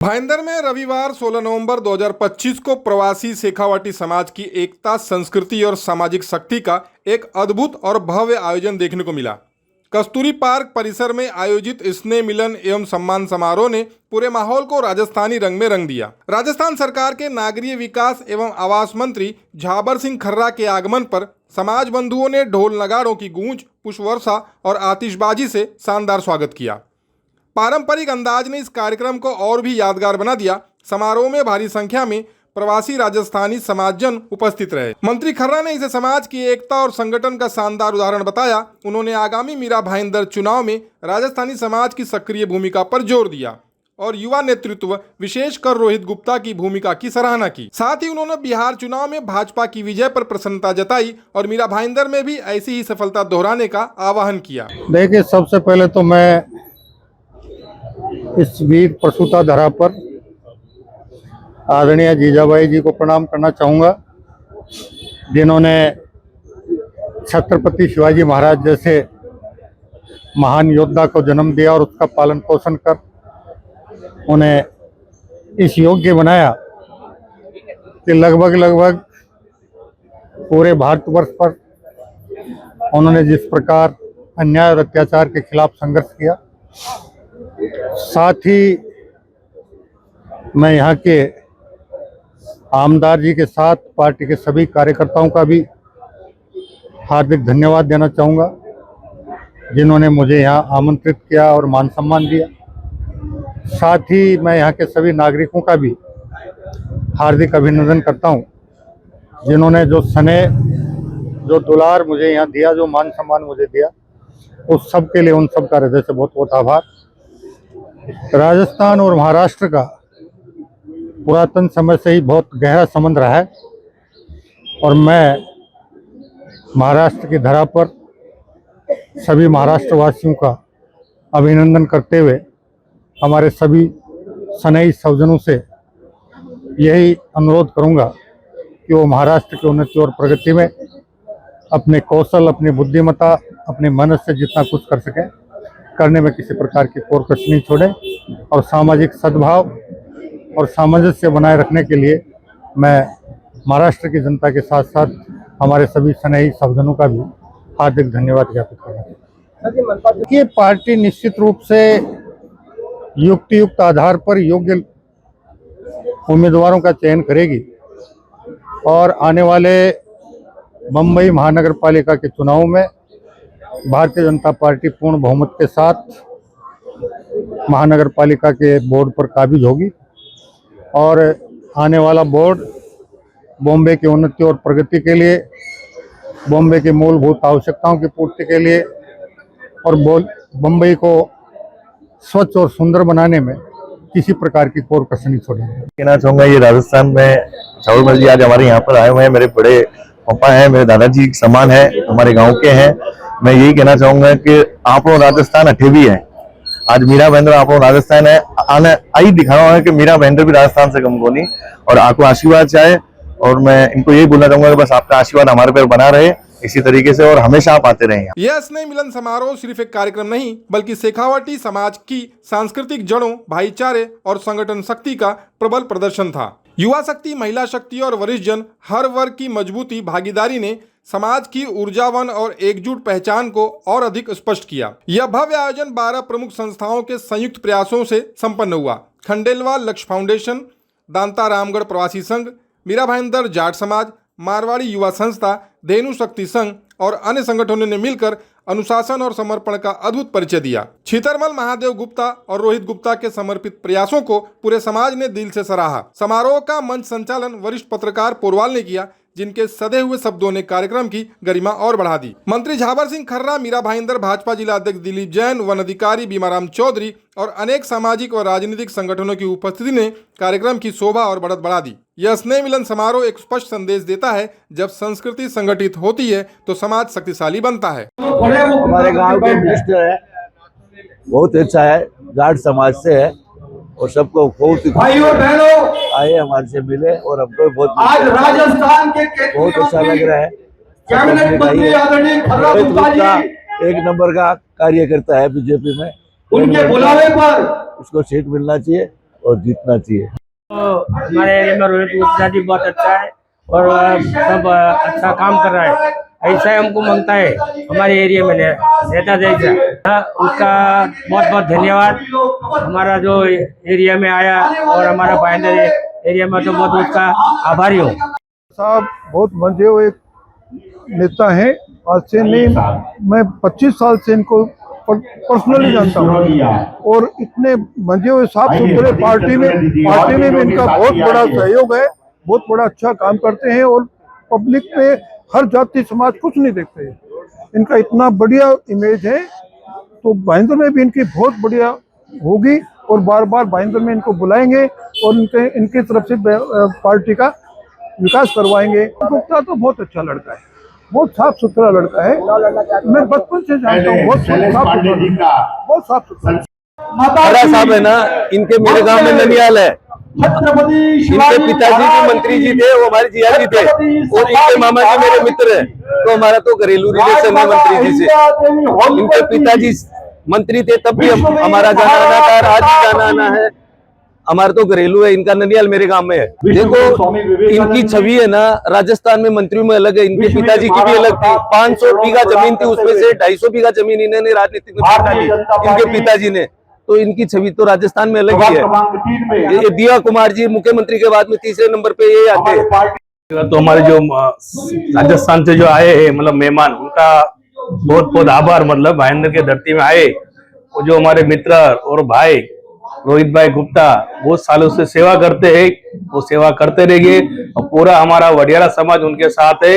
भाईंदर में रविवार 16 नवंबर 2025 को प्रवासी शेखावाटी समाज की एकता, संस्कृति और सामाजिक शक्ति का एक अद्भुत और भव्य आयोजन देखने को मिला। कस्तूरी पार्क परिसर में आयोजित स्नेह मिलन एवं सम्मान समारोह ने पूरे माहौल को राजस्थानी रंग में रंग दिया। राजस्थान सरकार के नागरिक विकास एवं आवास मंत्री झाबर सिंह खर्रा के आगमन पर समाज बंधुओं ने ढोल नगाड़ों की गूंज, पुष्प वर्षा और आतिशबाजी से शानदार स्वागत किया। पारंपरिक अंदाज ने इस कार्यक्रम को और भी यादगार बना दिया। समारोह में भारी संख्या में प्रवासी राजस्थानी समाजजन उपस्थित रहे। मंत्री खर्रा ने इसे समाज की एकता और संगठन का शानदार उदाहरण बताया। उन्होंने आगामी मीरा भाईंदर चुनाव में राजस्थानी समाज की सक्रिय भूमिका पर जोर दिया और युवा नेतृत्व, विशेषकर रोहित गुप्ता की भूमिका की सराहना की। साथ ही उन्होंने बिहार चुनाव में भाजपा की विजय पर प्रसन्नता जताई और मीरा भाईंदर में भी ऐसी ही सफलता दोहराने का आह्वान किया। देखिए, सबसे पहले तो मैं इस वीर प्रसूता धरा पर आदरणीय जीजाबाई जी को प्रणाम करना चाहूँगा, जिन्होंने छत्रपति शिवाजी महाराज जैसे महान योद्धा को जन्म दिया और उसका पालन पोषण कर उन्हें इस योग्य बनाया कि लगभग पूरे भारतवर्ष पर उन्होंने जिस प्रकार अन्याय और अत्याचार के खिलाफ संघर्ष किया। साथ ही मैं यहाँ के आमदार जी के साथ पार्टी के सभी कार्यकर्ताओं का भी हार्दिक धन्यवाद देना चाहूँगा, जिन्होंने मुझे यहाँ आमंत्रित किया और मान सम्मान दिया। साथ ही मैं यहाँ के सभी नागरिकों का भी हार्दिक अभिनंदन करता हूँ, जिन्होंने जो स्नेह, जो दुलार मुझे यहाँ दिया, जो मान सम्मान मुझे दिया, उस सब के लिए उन सब का हृदय से बहुत बहुत आभार। राजस्थान और महाराष्ट्र का पुरातन समय से ही बहुत गहरा संबंध रहा है और मैं महाराष्ट्र की धरा पर सभी महाराष्ट्र वासियों का अभिनंदन करते हुए हमारे सभी स्नेही सज्जनों से यही अनुरोध करूंगा कि वो महाराष्ट्र की उन्नति और प्रगति में अपने कौशल, अपनी बुद्धिमत्ता, अपने मेहनत से जितना कुछ कर सकें, करने में किसी प्रकार की कोर कसर नहीं छोड़ें और सामाजिक सद्भाव और सामंजस्य बनाए रखने के लिए मैं महाराष्ट्र की जनता के साथ साथ हमारे सभी स्नेही सज्जनों का भी हार्दिक धन्यवाद ज्ञापित करना। ये पार्टी निश्चित रूप से युक्त आधार पर योग्य उम्मीदवारों का चयन करेगी और आने वाले मुंबई महानगर पालिका के चुनाव में भारतीय जनता पार्टी पूर्ण बहुमत के साथ महानगर पालिका के बोर्ड पर काबिज होगी और आने वाला बोर्ड बॉम्बे की उन्नति और प्रगति के लिए, बॉम्बे की मूलभूत आवश्यकताओं की पूर्ति के लिए और बम्बई को स्वच्छ और सुंदर बनाने में किसी प्रकार की कोर कसर नहीं छोड़ेंगे। कहना चाहूँगा, ये राजस्थान में झाबुर जी आज हमारे यहाँ पर आए हुए हैं। मेरे बड़े पापा हैं, मेरे दादाजी समान है, हमारे गांव के हैं। मैं यही कहना चाहूँगा कि आप लोग राजस्थान अठे भी है। आज मीरा भाईंदर आप लोग राजस्थान है, आने आई दिखाना है कि मीरा भाईंदर भी राजस्थान से कम को नहीं, और आपको आशीर्वाद चाहे। और मैं इनको यही बोलना चाहूँगा कि बस आपका आशीर्वाद हमारे पर बना रहे इसी तरीके से और हमेशा आप आते रहें। यह स्नेह मिलन समारोह सिर्फ एक कार्यक्रम नहीं, बल्कि शेखावाटी समाज की सांस्कृतिक जड़ों, भाईचारे और संगठन शक्ति का प्रबल प्रदर्शन था। युवा शक्ति, महिला शक्ति और वरिष्ठ जन, हर वर्ग की मजबूती भागीदारी ने समाज की ऊर्जावान और एकजुट पहचान को और अधिक स्पष्ट किया। यह भव्य आयोजन 12 प्रमुख संस्थाओं के संयुक्त प्रयासों से संपन्न हुआ। खंडेलवाल लक्ष्य फाउंडेशन, दांता रामगढ़ प्रवासी संघ, मीरा भाईंदर जाट समाज, मारवाड़ी युवा संस्था, धेनु शक्ति संघ और अन्य संगठनों ने मिलकर अनुशासन और समर्पण का अद्भुत परिचय दिया। छितरमल महादेव गुप्ता और रोहित गुप्ता के समर्पित प्रयासों को पूरे समाज ने दिल से सराहा। समारोह का मंच संचालन वरिष्ठ पत्रकार पोरवाल ने किया, जिनके सधे हुए शब्दों ने कार्यक्रम की गरिमा और बढ़ा दी। मंत्री झाबर सिंह खर्रा, मीरा भाईंदर, भाजपा जिला अध्यक्ष दिलीप जैन, वन अधिकारी भीमाराम चौधरी और अनेक सामाजिक और राजनीतिक संगठनों की उपस्थिति ने कार्यक्रम की शोभा और बढ़त बढ़ा दी। यह स्नेह मिलन समारोह एक स्पष्ट संदेश देता है, जब संस्कृति संगठित होती है तो समाज शक्तिशाली बनता है। हमारे गांव के मिनिस्टर है, बहुत अच्छा है, जाट समाज से है और सबको बहुत भाइयों बहनों आए हमारे से मिले और हमको बहुत आज राजस्थान के बहुत अच्छा लग रहा है। कैबिनेट मंत्री आदरणीय खर्रा गुप्ता जी एक नंबर का कार्य करता है बीजेपी में, उनके बुलावे पर उसको सीट मिलना चाहिए और जीतना चाहिए। तो हमारे एरिया में रोहित गुप्ता जी बहुत अच्छा है और सब अच्छा काम कर रहा है। ऐसा ही हमको मांगता है हमारे एरिया में नेता जैसा। उसका बहुत बहुत धन्यवाद। हमारा जो एरिया में आया और हमारा भाईंदर एरिया में तो बहुत उसका आभारी हूँ। साहब बहुत मंजे हुए नेता हैं। आज से नहीं, मैं 25 साल से इनको पर्सनली जानता हूँ और इतने मंजे हुए साफ सुथरे पार्टी में भी इनका बहुत बड़ा सहयोग है। बहुत बड़ा अच्छा काम करते हैं और पब्लिक पे हर जाति समाज कुछ नहीं देखते हैं। इनका इतना बढ़िया इमेज है, तो भाईंदर में भी इनकी बहुत बढ़िया होगी और बार बार भाईंदर में इनको बुलाएंगे और इनकी तरफ से पार्टी का विकास करवाएंगे। गुप्ता तो बहुत अच्छा लड़का है, बहुत साफ सुथरा लड़का है। मैं बचपन से जानता हूँ, बहुत साफ सुथरा। साहब है ना, इनके मेरे गांव में ननियाल है। इनके पिताजी भी मंत्री जी थे, वो हमारे जिया जी थे और इनके मामा जी मेरे मित्र हैं। तो हमारा तो घरेलू रिलेशन है मंत्री जी से। इनके पिताजी मंत्री थे तब भी हमारा जाना आना था, आज भी जाना आना है। हमारा तो घरेलू है। इनका ननियाल मेरे गांव में है। देखो इनकी छवि है ना, राजस्थान में मंत्रियों में अलग है, इनके पिताजी की भी अलग थी। 500 बीघा जमीन थी, उसमें से 250 बीघा जमीन इन्होंने राजनीतिक में डाली इनके पिताजी ने। तो इनकी छवि तो राजस्थान में अलग ही है। ये दिया कुमार जी मुख्यमंत्री के बाद में तीसरे नंबर पे ये आते हैं। तो हमारे जो राजस्थान से जो आए हैं मतलब मेहमान, उनका बहुत बहुत आभार। मतलब भाईंदर के धरती में आए, वो जो हमारे मित्र और भाई रोहित भाई गुप्ता बहुत सालों से सेवा करते हैं, वो सेवा करते रहेंगे और पूरा हमारा वडियारा समाज उनके साथ है।